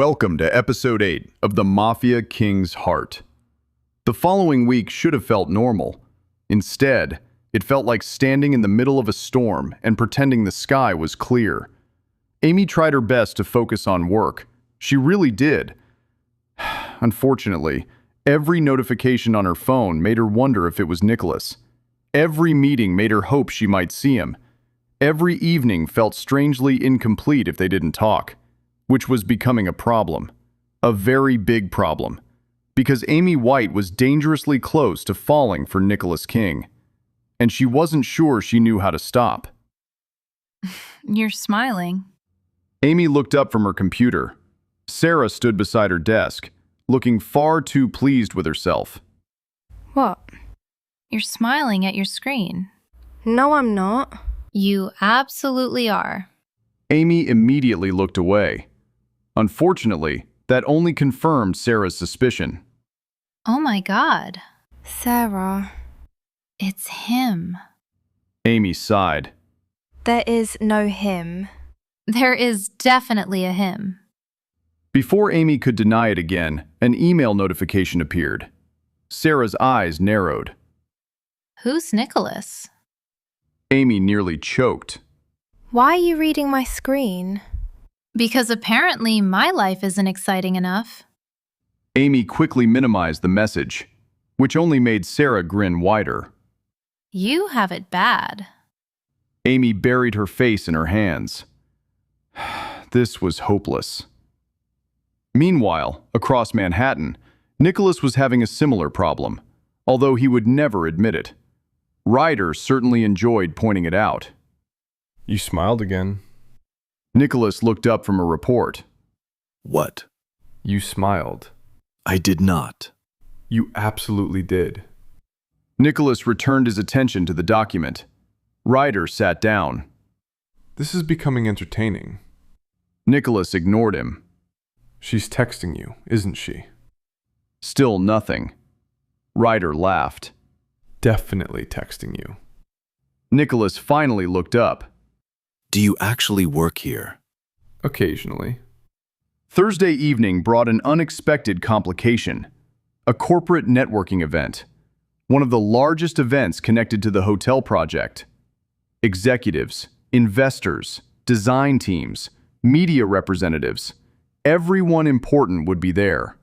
Welcome to Episode 8 of The Mafia King's Heart. The following week should have felt normal. Instead, it felt like standing in the middle of a storm and pretending the sky was clear. Amy tried her best to focus on work. She really did. Unfortunately, every notification on her phone made her wonder if it was Nicholas. Every meeting made her hope she might see him. Every evening felt strangely incomplete if they didn't talk, which was becoming a problem. A very big problem. Because Amy White was dangerously close to falling for Nicholas King. And she wasn't sure she knew how to stop. You're smiling. Amy looked up from her computer. Sarah stood beside her desk, looking far too pleased with herself. What? You're smiling at your screen. No, I'm not. You absolutely are. Amy immediately looked away. Unfortunately, that only confirmed Sarah's suspicion. Oh my God. Sarah, It's him. Amy sighed. there is no him. There is definitely a him. Before Amy could deny it again, an email notification appeared. Sarah's eyes narrowed. Who's Nicholas? Amy nearly choked. Why are you reading my screen? Because apparently my life isn't exciting enough. Amy quickly minimized the message, which only made Sarah grin wider. You have it bad. Amy buried her face in her hands. This was hopeless. Meanwhile, across Manhattan, Nicholas was having a similar problem, although he would never admit it. Ryder certainly enjoyed pointing it out. You smiled again. Nicholas looked up from a report. What? You smiled. I did not. You absolutely did. Nicholas returned his attention to the document. Ryder sat down. This is becoming entertaining. Nicholas ignored him. She's texting you, isn't she? Still nothing. Ryder laughed. Definitely texting you. Nicholas finally looked up. Do you actually work here? Occasionally. Thursday evening brought an unexpected complication. A corporate networking event. One of the largest events connected to the hotel project. Executives, investors, design teams, media representatives. Everyone important would be there,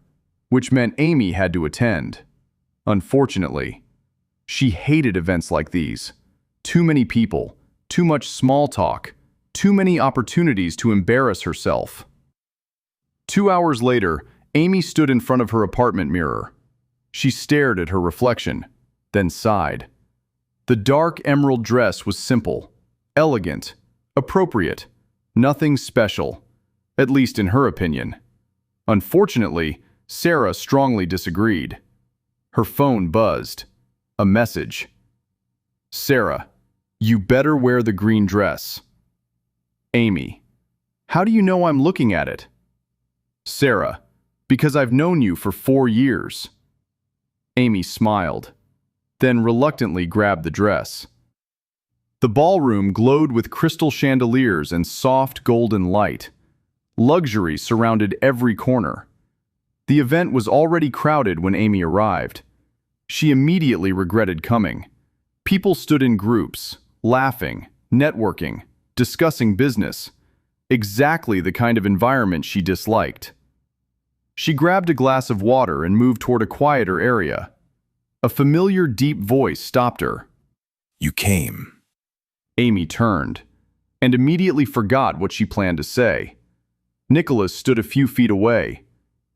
which meant Amy had to attend. Unfortunately, she hated events like these. Too many people, too much small talk, too many opportunities to embarrass herself. 2 hours later, Amy stood in front of her apartment mirror. She stared at her reflection, then sighed. The dark emerald dress was simple, elegant, appropriate, nothing special, at least in her opinion. Unfortunately, Sarah strongly disagreed. Her phone buzzed. A message. Sarah, you better wear the green dress. Amy, how do you know I'm looking at it? Sarah, because I've known you for 4 years. Amy smiled, then reluctantly grabbed the dress. The ballroom glowed with crystal chandeliers and soft golden light. Luxury surrounded every corner. The event was already crowded when Amy arrived. She immediately regretted coming. People stood in groups, laughing, networking, discussing business. Exactly the kind of environment she disliked. She grabbed a glass of water and moved toward a quieter area. A familiar deep voice stopped her. You came. Amy turned, and immediately forgot what she planned to say. Nicholas stood a few feet away.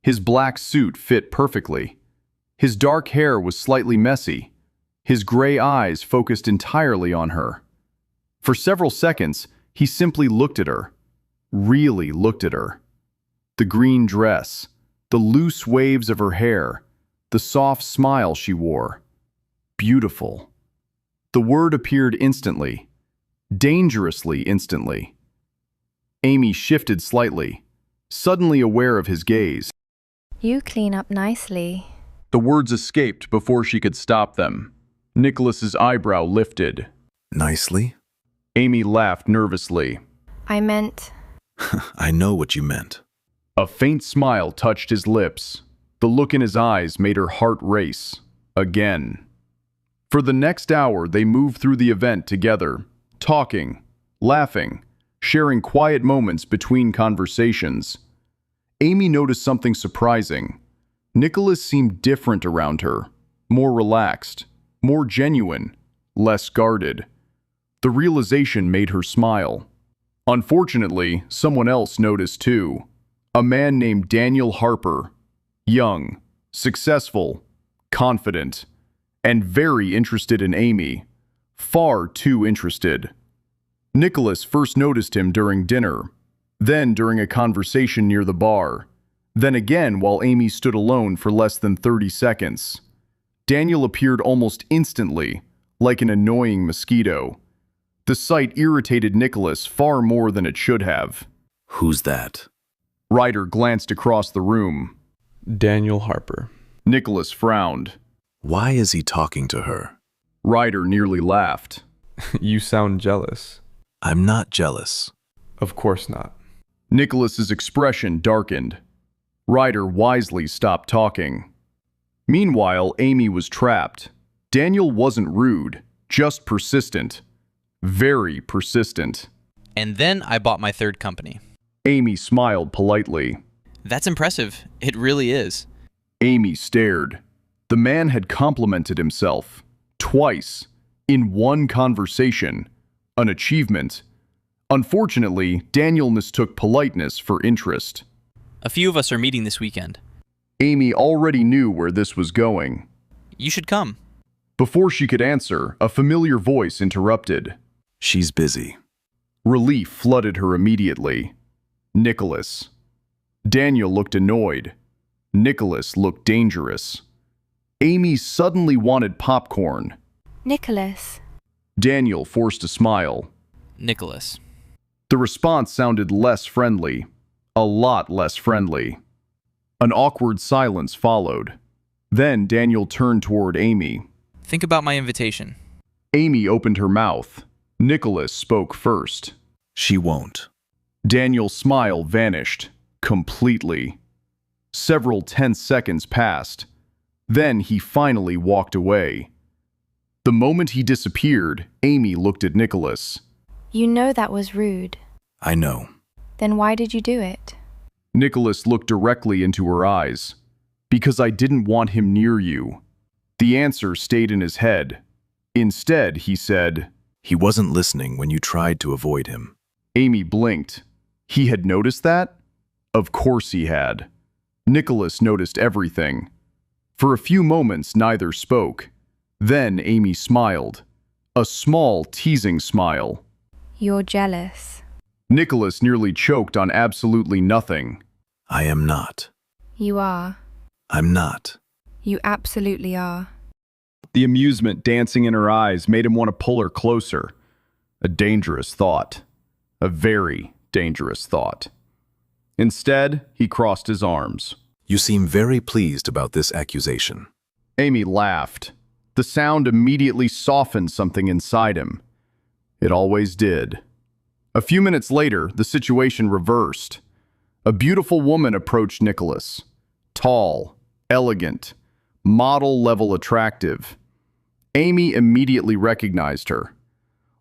His black suit fit perfectly. His dark hair was slightly messy. His gray eyes focused entirely on her. For several seconds, he simply looked at her. Really looked at her. The green dress, the loose waves of her hair, the soft smile she wore. Beautiful. The word appeared instantly. Dangerously instantly. Amy shifted slightly, suddenly aware of his gaze. You clean up nicely. The words escaped before she could stop them. Nicholas's eyebrow lifted. Nicely? Amy laughed nervously. I meant, I know what you meant. A faint smile touched his lips. The look in his eyes made her heart race. Again. For the next hour, they moved through the event together, talking, laughing, sharing quiet moments between conversations. Amy noticed something surprising. Nicholas seemed different around her, more relaxed, more genuine, less guarded. The realization made her smile. Unfortunately, someone else noticed too. A man named Daniel Harper, young, successful, confident, and very interested in Amy. Far too interested. Nicholas first noticed him during dinner, then during a conversation near the bar, then again while Amy stood alone for less than 30 seconds. Daniel appeared almost instantly, like an annoying mosquito. The sight irritated Nicholas far more than it should have. Who's that? Ryder glanced across the room. Daniel Harper. Nicholas frowned. Why is he talking to her? Ryder nearly laughed. You sound jealous. I'm not jealous. Of course not. Nicholas's expression darkened. Ryder wisely stopped talking. Meanwhile, Amy was trapped. Daniel wasn't rude, just persistent. Very persistent. And then I bought my third company. Amy smiled politely. That's impressive. It really is. Amy stared. The man had complimented himself. Twice. In one conversation. An achievement. Unfortunately, Daniel mistook politeness for interest. A few of us are meeting this weekend. Amy already knew where this was going. You should come. Before she could answer, a familiar voice interrupted. She's busy. Relief flooded her immediately. Nicholas. Daniel looked annoyed. Nicholas looked dangerous. Amy suddenly wanted popcorn. Nicholas. Daniel forced a smile. Nicholas. The response sounded less friendly. A lot less friendly. An awkward silence followed. Then Daniel turned toward Amy. Think about my invitation. Amy opened her mouth. Nicholas spoke first. She won't. Daniel's smile vanished. Completely. Several tense seconds passed. Then he finally walked away. The moment he disappeared, Amy looked at Nicholas. You know that was rude. I know. Then why did you do it? Nicholas looked directly into her eyes. Because I didn't want him near you. The answer stayed in his head. Instead, he said, He wasn't listening when you tried to avoid him. Amy blinked. He had noticed that? Of course he had. Nicholas noticed everything. For a few moments, neither spoke. Then Amy smiled. A small, teasing smile. You're jealous. Nicholas nearly choked on absolutely nothing. I am not. You are. I'm not. You absolutely are. The amusement dancing in her eyes made him want to pull her closer. A dangerous thought. A very dangerous thought. Instead, he crossed his arms. You seem very pleased about this accusation. Amy laughed. The sound immediately softened something inside him. It always did. A few minutes later, the situation reversed. A beautiful woman approached Nicholas. Tall, elegant, model-level attractive. Amy immediately recognized her.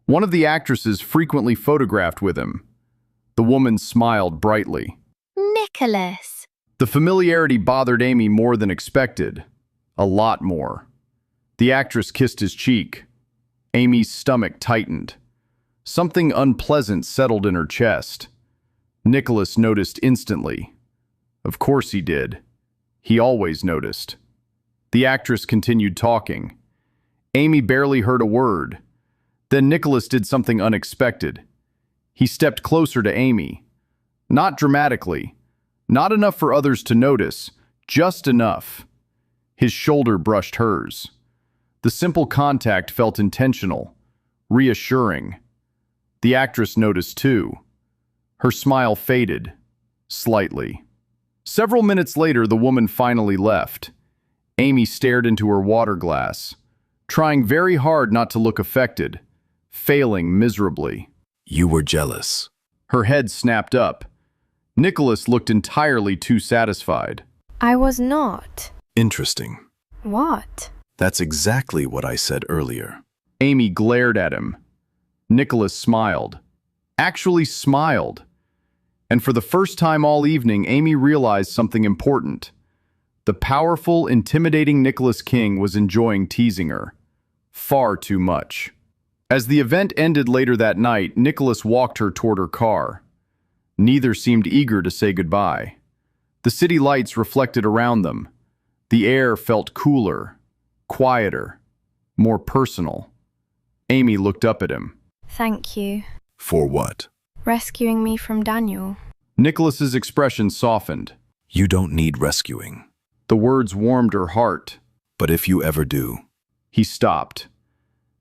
One of the actresses frequently photographed with him. The woman smiled brightly. Nicholas. The familiarity bothered Amy more than expected. A lot more. The actress kissed his cheek. Amy's stomach tightened. Something unpleasant settled in her chest. Nicholas noticed instantly. Of course he did. He always noticed. The actress continued talking. Amy barely heard a word. Then Nicholas did something unexpected. He stepped closer to Amy. Not dramatically. Not enough for others to notice. Just enough. His shoulder brushed hers. The simple contact felt intentional, reassuring. The actress noticed too. Her smile faded, slightly. Several minutes later, the woman finally left. Amy stared into her water glass, trying very hard not to look affected, failing miserably. You were jealous. Her head snapped up. Nicholas looked entirely too satisfied. I was not. Interesting. What? That's exactly what I said earlier. Amy glared at him. Nicholas smiled. Actually smiled. And for the first time all evening, Amy realized something important. The powerful, intimidating Nicholas King was enjoying teasing her. Far too much. As the event ended later that night, Nicholas walked her toward her car. Neither seemed eager to say goodbye. The city lights reflected around them. The air felt cooler, quieter, more personal. Amy looked up at him. Thank you. For what? Rescuing me from Daniel. Nicholas's expression softened. You don't need rescuing. The words warmed her heart. But if you ever do, He stopped,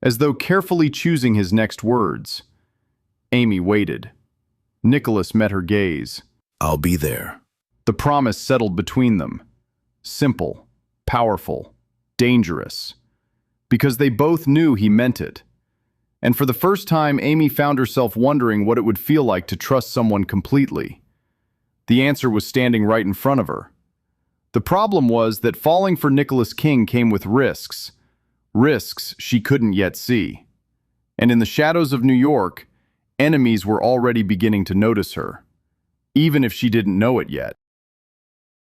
as though carefully choosing his next words. Amy waited. Nicholas met her gaze. I'll be there. The promise settled between them. Simple, powerful, dangerous. Because they both knew he meant it. And for the first time, Amy found herself wondering what it would feel like to trust someone completely. The answer was standing right in front of her. The problem was that falling for Nicholas King came with risks. Risks she couldn't yet see. And in the shadows of New York, enemies were already beginning to notice her, even if she didn't know it yet.